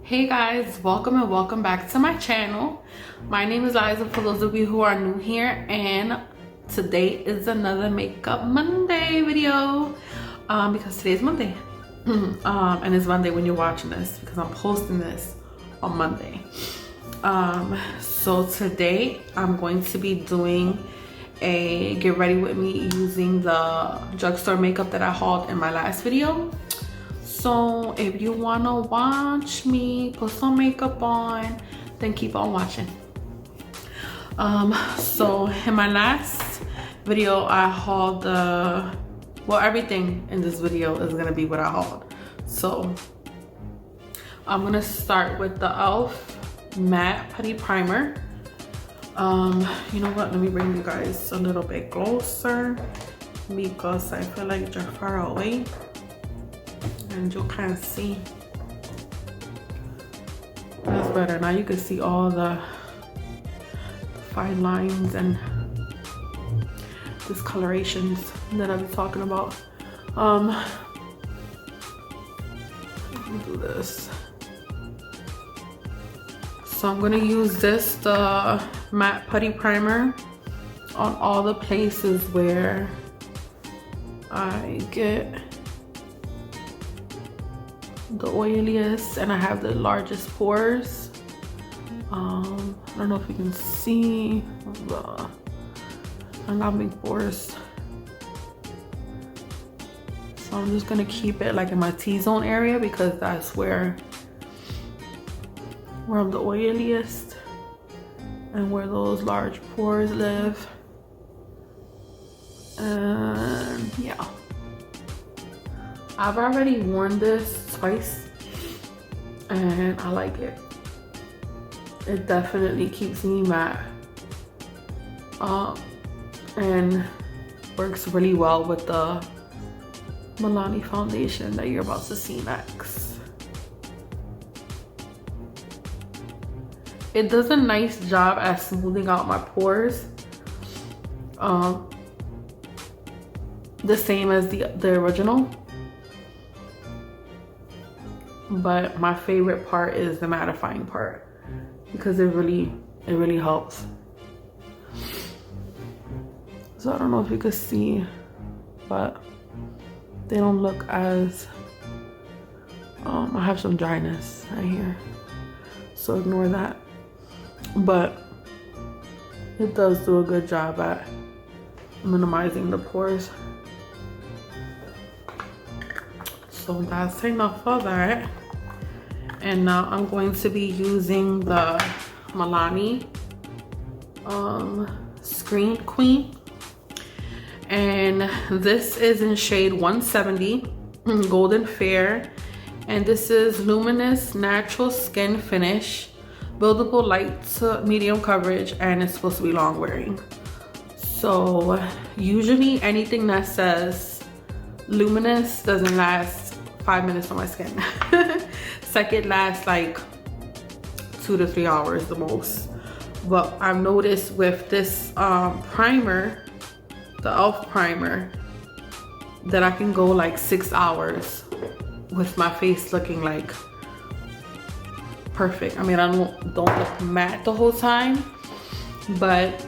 Hey guys, welcome and welcome back to my channel. My name is Liza for those of you who are new here, and today is another Makeup Monday video because today's Monday. And it's Monday when you're watching this because I'm posting this on Monday. So today I'm going to be doing a get ready with me using the drugstore makeup that I hauled in my last video. So if you wanna watch me put some makeup on, then keep on watching. So in my last video I hauled everything in this video is gonna be what I hauled. So I'm gonna start with the e.l.f. matte putty primer. You know what, let me bring you guys a little bit closer because I feel like you're far away and you can't see. That's better. Now you can see all the fine lines and discolorations that I've been talking about. Let me do this. So I'm gonna use this, the matte putty primer, on all the places where I get the oiliest and I have the largest pores. I don't know if you can see, I got big pores. So I'm just gonna keep it like in my T-zone area because that's where I'm the oiliest and where those large pores live. And yeah, I've already worn this twice and I like it. It definitely keeps me matte and works really well with the Milani foundation that you're about to see next. It does a nice job at smoothing out my pores, the same as the original. But my favorite part is the mattifying part because it really helps. So I don't know if you could see, but they don't look as I have some dryness right here, so ignore that. But it does do a good job at minimizing the pores. So that's enough of that. And now I'm going to be using the Milani Screen Queen. And this is in shade 170, Golden Fair. And this is Luminous Natural Skin Finish, buildable light to medium coverage, and it's supposed to be long wearing. So usually anything that says luminous doesn't last 5 minutes on my skin. Second lasts like 2 to 3 hours the most. But I've noticed with this primer, the e.l.f. primer, that I can go like 6 hours with my face looking like perfect. I mean, I don't look matte the whole time, but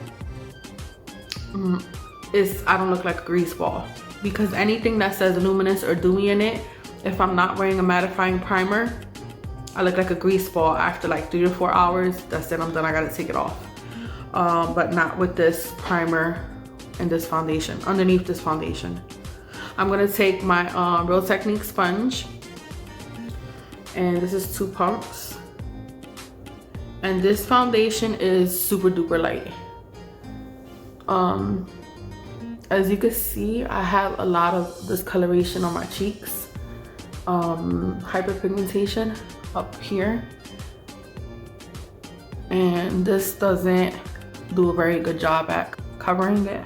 I don't look like a grease ball, because anything that says luminous or dewy in it, if I'm not wearing a mattifying primer, I look like a grease ball after like 3 to 4 hours. That's it, I'm done, I gotta take it off. But not with this primer and this foundation, underneath this foundation. I'm gonna take my Real Technique sponge, and this is 2 pumps. And this foundation is super duper light. As you can see, I have a lot of discoloration on my cheeks, hyperpigmentation up here, and this doesn't do a very good job at covering it.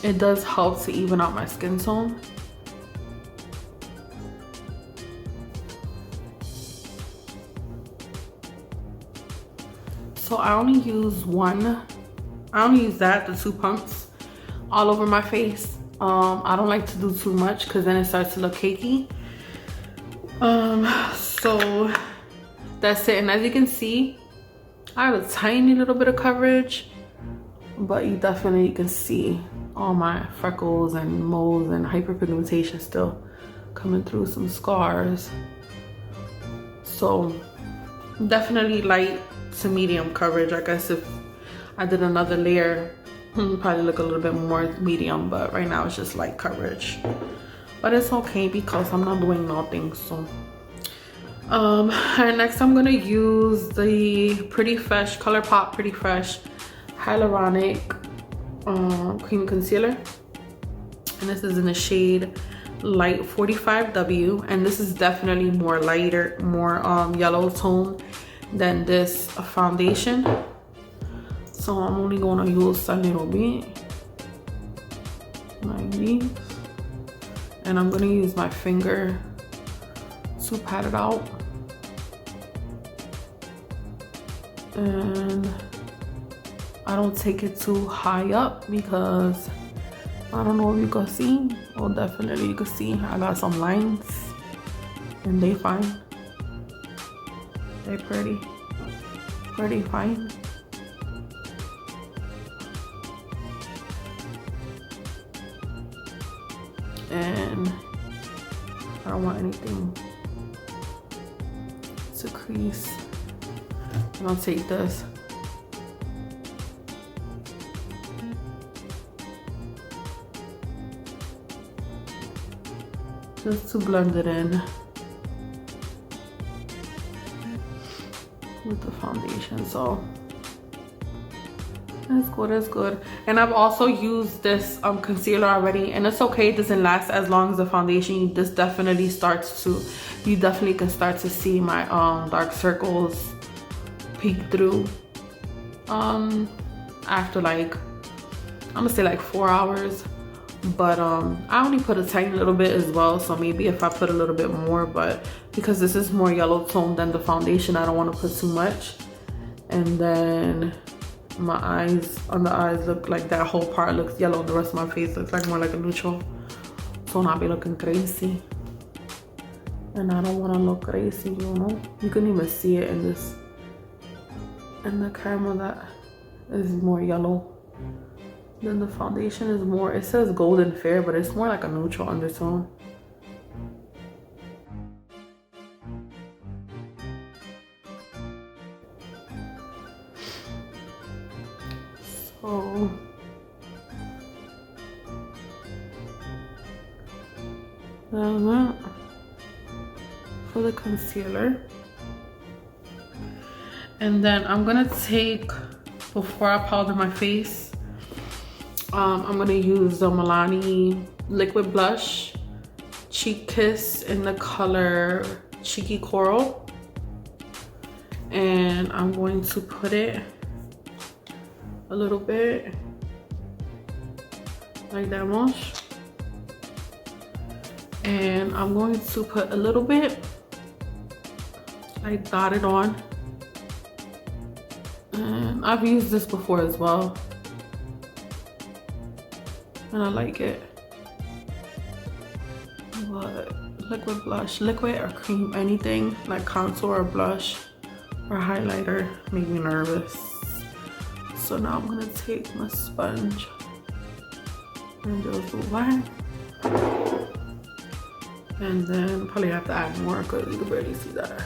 It does help to even out my skin tone. So I only use the 2 pumps all over my face. I don't like to do too much because then it starts to look cakey. So That's it. And as you can see, I have a tiny little bit of coverage, but you definitely can see all my freckles and moles and hyperpigmentation still coming through, some scars. So definitely light to medium coverage. I guess if I did another layer, probably look a little bit more medium, but right now it's just light coverage. But it's okay because I'm not doing nothing. So and next I'm gonna use the Pretty Fresh ColourPop Pretty Fresh Hyaluronic Cream Concealer, and this is in the shade Light 45W, and this is definitely more lighter, more yellow tone than this foundation. So I'm only gonna use a little bit like this, and I'm gonna use my finger to pat it out. And I don't take it too high up because I don't know if you can see. Well, definitely you can see I got some lines and they fine. They pretty fine. And I don't want anything to crease. And I'll take this. Just to blend it in with the foundation. So that's good, that's good. And I've also used this concealer already, and it's okay, it doesn't last as long as the foundation. This definitely starts to, you definitely can start to see my dark circles peek through after like, I'm gonna say like 4 hours. But I only put a tiny little bit as well, so maybe if I put a little bit more, but because this is more yellow tone than the foundation, I don't want to put too much. And then my eyes, on the eyes, look like that whole part looks yellow, the rest of my face looks like more like a neutral, so not be looking crazy. And I don't want to look crazy, you know. You can even see it in this, in the camera, that is more yellow. Then the foundation is more, it says golden fair, but it's more like a neutral undertone. So that for the concealer. And then I'm gonna take, before I powder my face, I'm gonna use the Milani liquid blush Cheek Kiss in the color Cheeky Coral, and I'm going to put it a little bit like that much, and I'm going to put a little bit like dotted on, and I've used this before as well. And I like it. But liquid blush, liquid or cream, anything like contour or blush or highlighter made me nervous. So now I'm gonna take my sponge and just do that. And then probably have to add more because you can barely see that.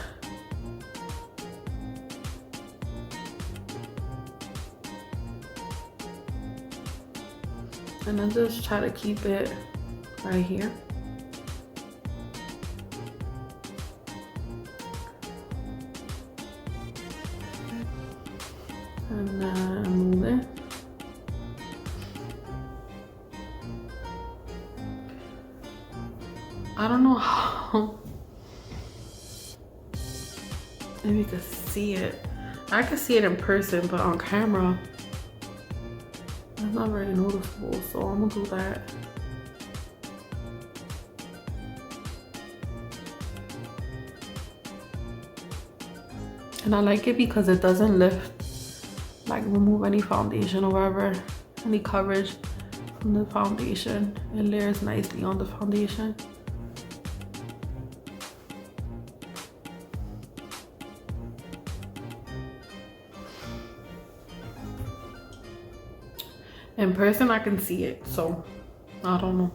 And I just try to keep it right here. And then move it. I don't know how, if you can see it. I can see it in person, but on camera, it's not very noticeable, so I'm gonna do that. And I like it because it doesn't lift, like remove any foundation or whatever, any coverage from the foundation. It layers nicely on the foundation. In person, I can see it, so I don't know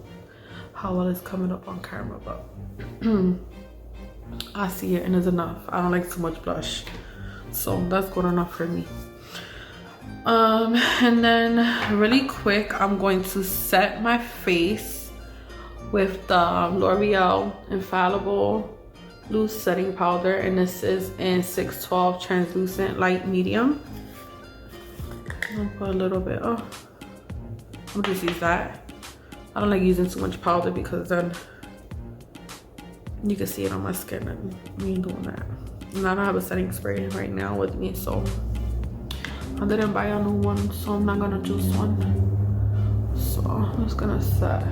how well it's coming up on camera, but I see it and it's enough. I don't like too much blush, so that's good enough for me. And then really quick, I'm going to set my face with the L'Oreal Infallible Loose Setting Powder, and this is in 612 Translucent Light Medium. I'll put a little bit. Oh, I'll just use that. I don't like using too much powder because then you can see it on my skin and we ain't doing that. And I don't have a setting spray right now with me, so I didn't buy a new one, so I'm not gonna choose one. So I'm just gonna set.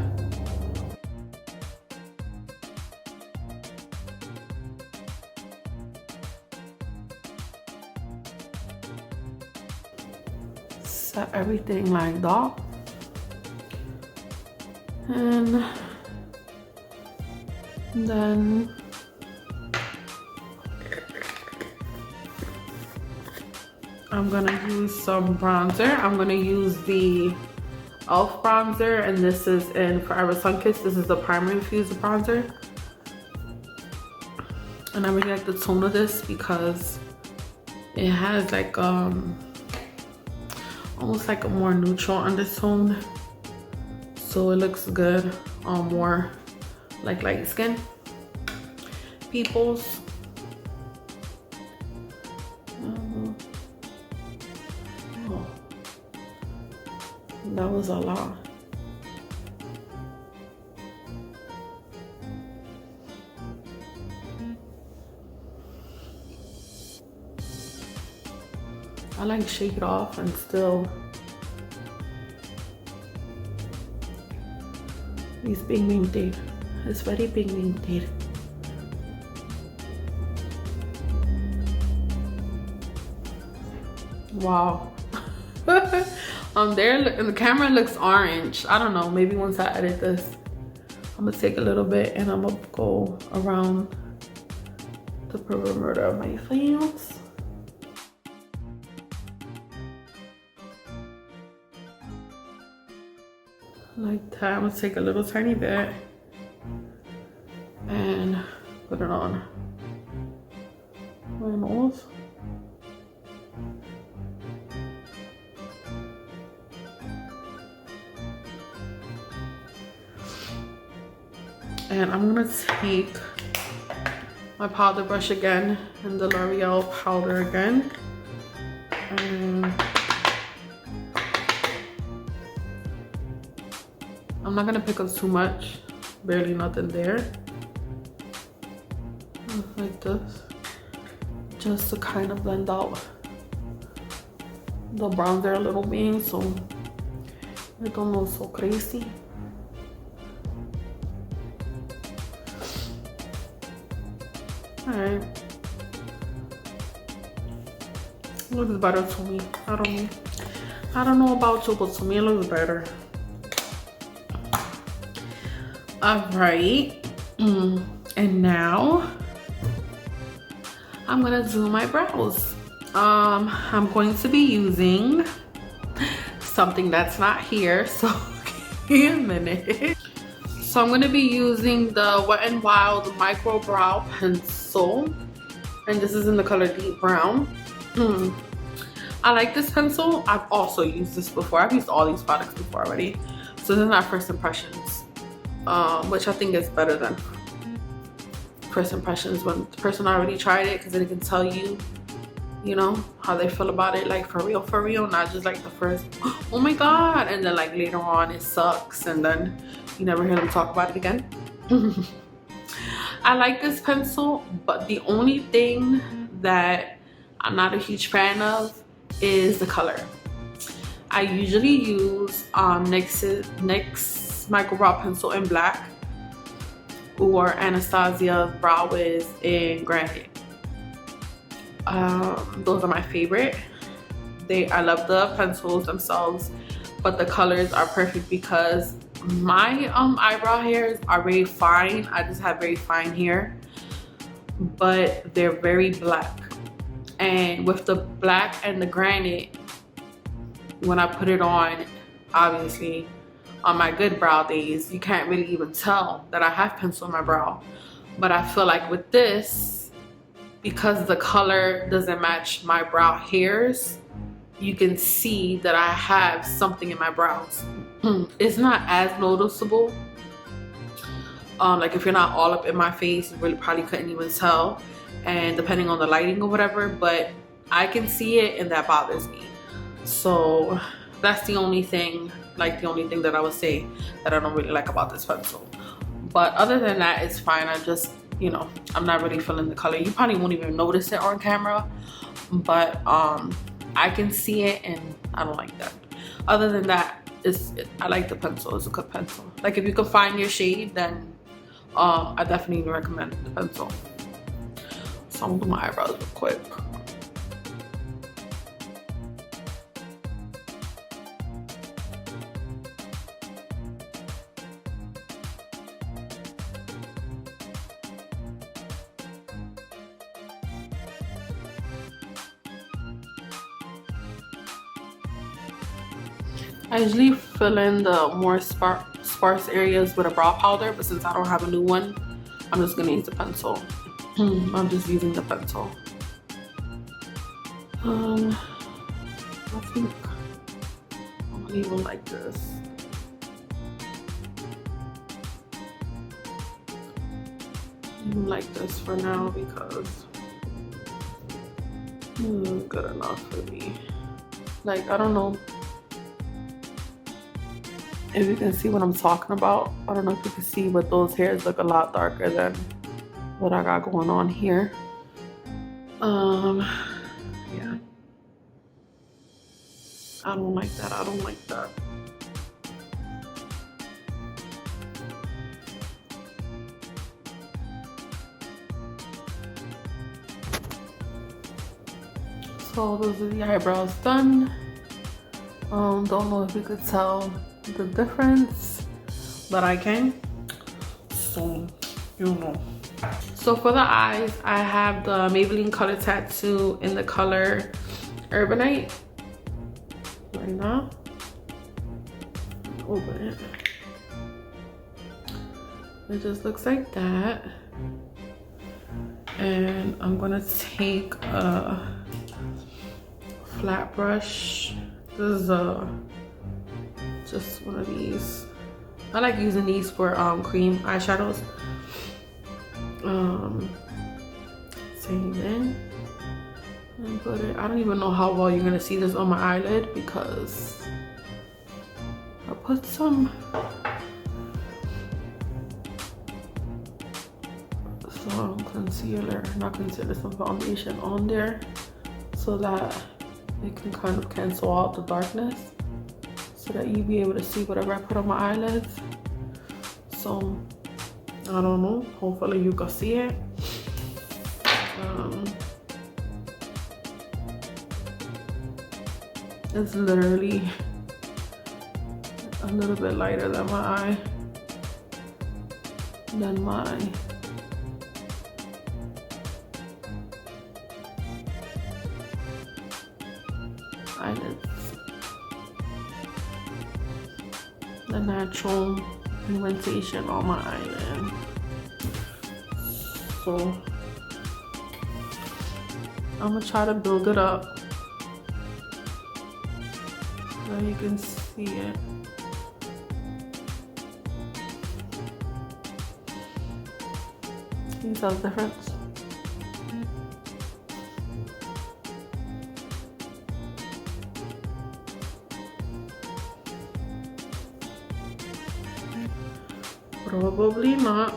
Set everything like that. And then I'm gonna use some bronzer. I'm gonna use the e.l.f. bronzer, and this is in Forever Sun Kiss. This is the primer infused bronzer. And I really like the tone of this because it has like almost like a more neutral undertone. So it looks good on more like light skin peoples. Oh, that was a lot. I like shake it off and still it's pigmented. It's very pigmented. Wow. There in the camera it looks orange. I don't know, maybe once I edit this I'm gonna take a little bit and I'm gonna go around the perimeter of my face. Like that. I'm gonna take a little tiny bit and put it on my nose. And I'm gonna take my powder brush again and the L'Oreal powder again. And I'm not gonna pick up too much, barely nothing there. Like this, just to kind of blend out the bronzer a little bit so it don't look so crazy. Alright. Looks better to me. I don't know about you, but to me it looks better. Alright. And now I'm gonna do my brows. I'm going to be using something that's not here, so give me a minute. So I'm gonna be using the Wet n Wild Micro Brow Pencil, and this is in the color Deep Brown. I like this pencil. I've also used this before. I've used all these products before already, so this is not first impressions, which I think is better than first impressions when the person already tried it, because then it can tell you, you know, how they feel about it, like for real, not just like the first, oh my god, and then like later on it sucks and then you never hear them talk about it again. I like this pencil, but the only thing that I'm not a huge fan of is the color. I usually use NYX Micro Brow Pencil in black, or Anastasia's Brow Wiz in Granite. Those are my favorite. I love the pencils themselves, but the colors are perfect because my eyebrow hairs are very fine. I just have very fine hair, but they're very black. And with the black and the Granite, when I put it on, obviously on my good brow days, you can't really even tell that I have pencil in my brow. But I feel like with this, because the color doesn't match my brow hairs, you can see that I have something in my brows. It's not as noticeable. Like if you're not all up in my face, you really probably couldn't even tell, and depending on the lighting or whatever, but I can see it and that bothers me. So that's the only thing, like the only thing that I would say that I don't really like about this pencil. But other than that, it's fine. I just, you know, I'm not really feeling the color. You probably won't even notice it on camera, but I can see it and I don't like that. Other than that, I like the pencil. It's a good pencil. Like if you can find your shade, then I definitely recommend the pencil. So I'm gonna do my eyebrows real quick. I usually fill in the more sparse areas with a brow powder, but since I don't have a new one, I'm just gonna use the pencil. I'm just using the pencil. I think I'm gonna leave them like this. Like this for now because good enough for me. Like, I don't know if you can see what I'm talking about. I don't know if you can see, but those hairs look a lot darker than what I got going on here. Yeah. I don't like that. I don't like that. So those are the eyebrows done. Don't know if you could tell the difference, but I can. So you know. So for the eyes, I have the Maybelline Color Tattoo in the color Urbanite. Right now, open it. It just looks like that. And I'm gonna take a flat brush. This is just one of these. I like using these for cream eyeshadows. Same in and put it. I don't even know how well you're gonna see this on my eyelid because I put some concealer, not concealer, some foundation on there so that it can kind of cancel out the darkness so that you'll be able to see whatever I put on my eyelids. So I don't know, hopefully you can see it. It's literally a little bit lighter than my eyelids. The natural pigmentation on my eyelid. So I'm gonna try to build it up so you can see it. Can you tell the difference? Probably not.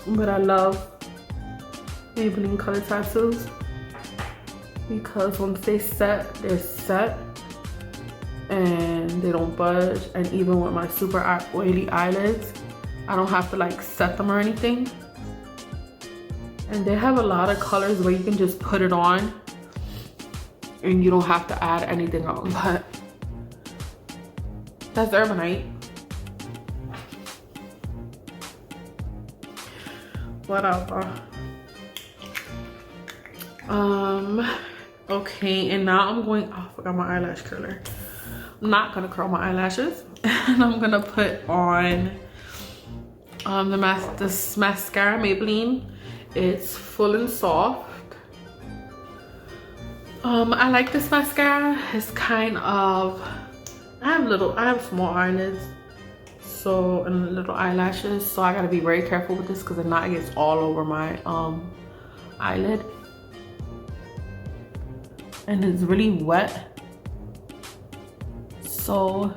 But I love Maybelline Color Tattoos because once they set, they're set and they don't budge. And even with my super oily eyelids, I don't have to like set them or anything. And they have a lot of colors where you can just put it on and you don't have to add anything else. But that's Urbanite. whatever. Okay, and now I'm going, oh, I forgot my eyelash curler. I'm not gonna curl my eyelashes. And I'm gonna put on this mascara, Maybelline. It's Full and Soft. I like this mascara. It's kind of, I have small eyelids, so, and little eyelashes, so I gotta be very careful with this because if not, it gets all over my eyelid. And it's really wet, so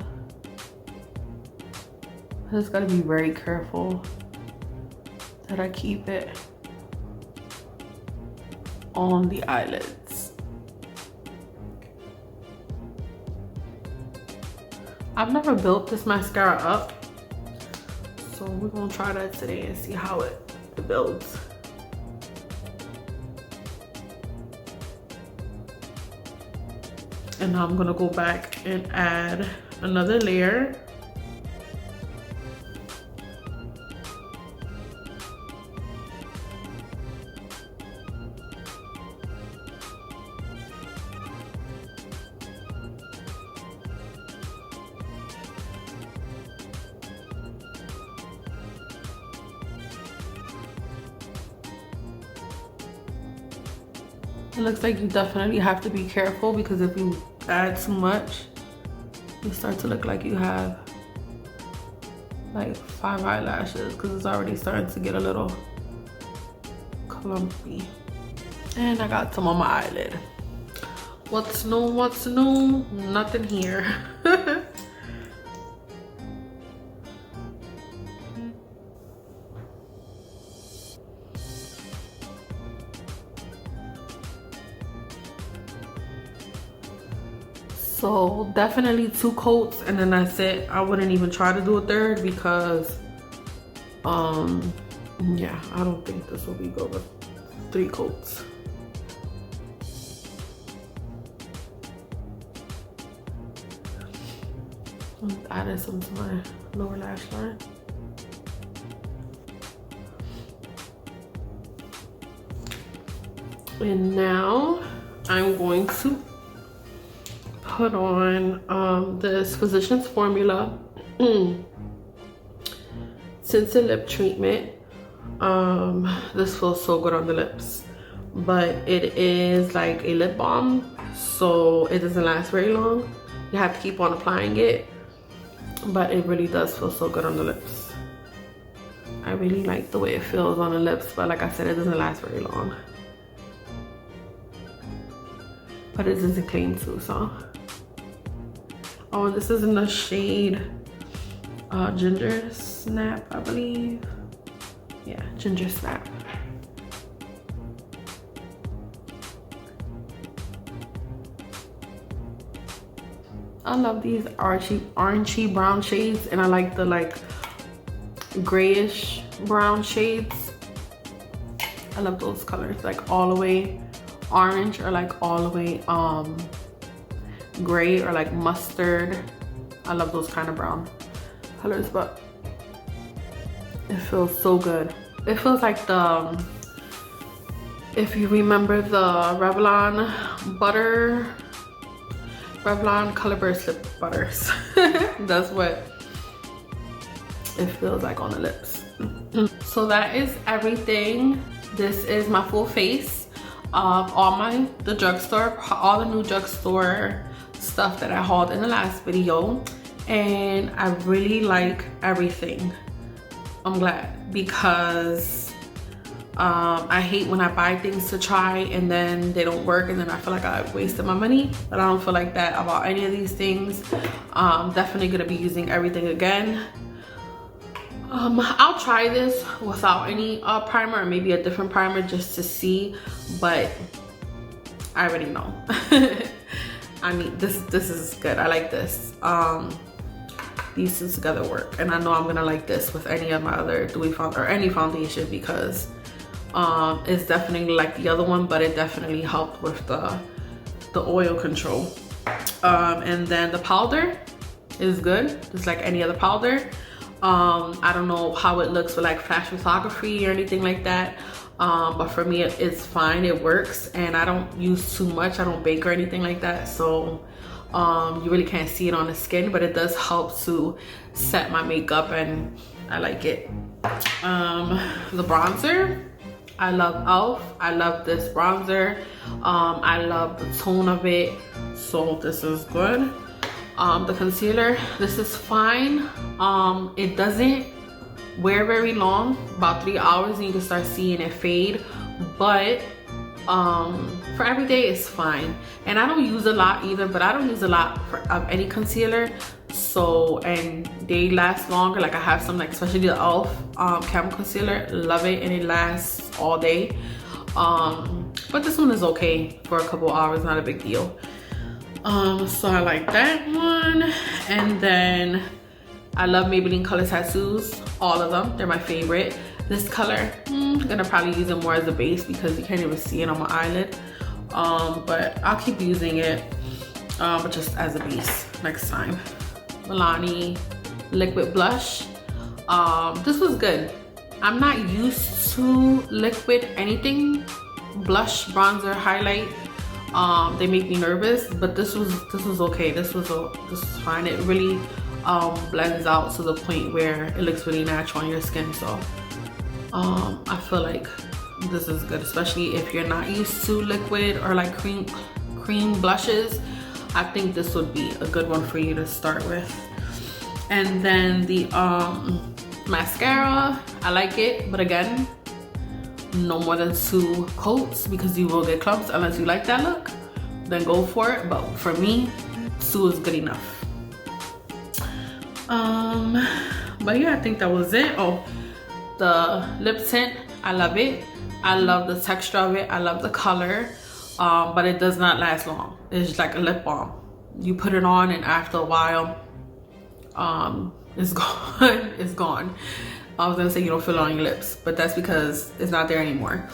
I just gotta be very careful that I keep it on the eyelids. I've never built this mascara up, so we're gonna try that today and see how it builds. And now I'm gonna go back and add another layer. It looks like you definitely have to be careful because if you add too much, you start to look like you have like 5 eyelashes because it's already starting to get a little clumpy. And I got some on my eyelid. What's new? What's new? Nothing here. So definitely 2 coats and then that's it. I wouldn't even try to do a third because yeah, I don't think this will be good with 3 coats. Added some to my lower lash line. And now I'm going to put on this Physicians Formula Tinted Lip Treatment. This feels so good on the lips, but it is like a lip balm, so it doesn't last very long. You have to keep on applying it, but it really does feel so good on the lips. I really like the way it feels on the lips, but like I said, it doesn't last very long. But it doesn't clean too, so. Oh, this is in the shade Ginger Snap, I believe. Yeah, Ginger Snap. I love these orangey brown shades, and I like the like grayish brown shades. I love those colors, like all the way orange or like all the way gray or like mustard. I love those kind of brown colors, but it feels so good. It feels like the, if you remember the Revlon Color Burst lip butters. That's what it feels like on the lips. So that is everything. This is my full face of all the drugstore, all the new drugstore stuff that I hauled in the last video, and I really like everything. I'm glad, because I hate when I buy things to try and then they don't work and then I feel like I wasted my money, but I don't feel like that about any of these things. I'm definitely gonna be using everything again. I'll try this without any primer or maybe a different primer just to see, but I already know. I mean, this is good. I like this. These two together work, and I know I'm gonna like this with any of my other dewy or any foundation, because it's definitely like the other one, but it definitely helped with the oil control. And then the powder is good, just like any other powder. I don't know how it looks for like flash photography or anything like that, but for me it's fine, it works, and I don't use too much. I don't bake or anything like that, so you really can't see it on the skin, but it does help to set my makeup, and I like it. The bronzer, I love e.l.f. I love this bronzer. I love the tone of it, so this is good. The concealer, this is fine. It doesn't wear very long, about 3 hours, and you can start seeing it fade, but for every day it's fine. And I don't use a lot either, but I don't use a lot of any concealer, so, and they last longer. Like I have some, like especially the e.l.f. Camel Concealer, love it, and it lasts all day. But this one is okay for a couple hours, not a big deal. So I like that one. And then I love Maybelline Color Tattoos, all of them, they're my favorite. This color, I'm gonna probably use it more as a base because you can't even see it on my eyelid, but I'll keep using it, but just as a base next time. Milani liquid blush, this was good. I'm not used to liquid anything, blush, bronzer, highlight. They make me nervous, but this was okay. This was fine. It really blends out to the point where it looks really natural on your skin. So I feel like this is good, especially if you're not used to liquid or like cream blushes. I think this would be a good one for you to start with. And then the mascara, I like it, but again, no more than 2 coats because you will get clumps. Unless you like that look, then go for it, but for me 2 is good enough. But yeah, I think that was it. Oh, the lip tint, I love it. I love the texture of it, I love the color, but it does not last long. It's like a lip balm. You put it on and after a while it's gone. It's gone. I was gonna say you don't feel it on your lips, but that's because it's not there anymore.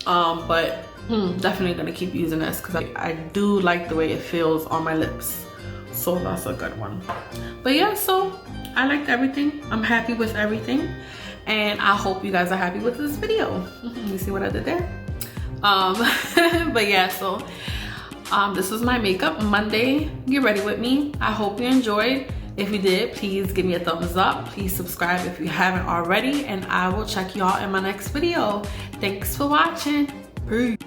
But definitely gonna keep using this because I do like the way it feels on my lips, so that's a good one. But yeah, so I liked everything. I'm happy with everything, and I hope you guys are happy with this video. You see what I did there? But yeah, so this was my makeup Monday get ready with me. I hope you enjoyed. If you did, please give me a thumbs up. Please subscribe if you haven't already, and I will check y'all in my next video. Thanks for watching. Peace.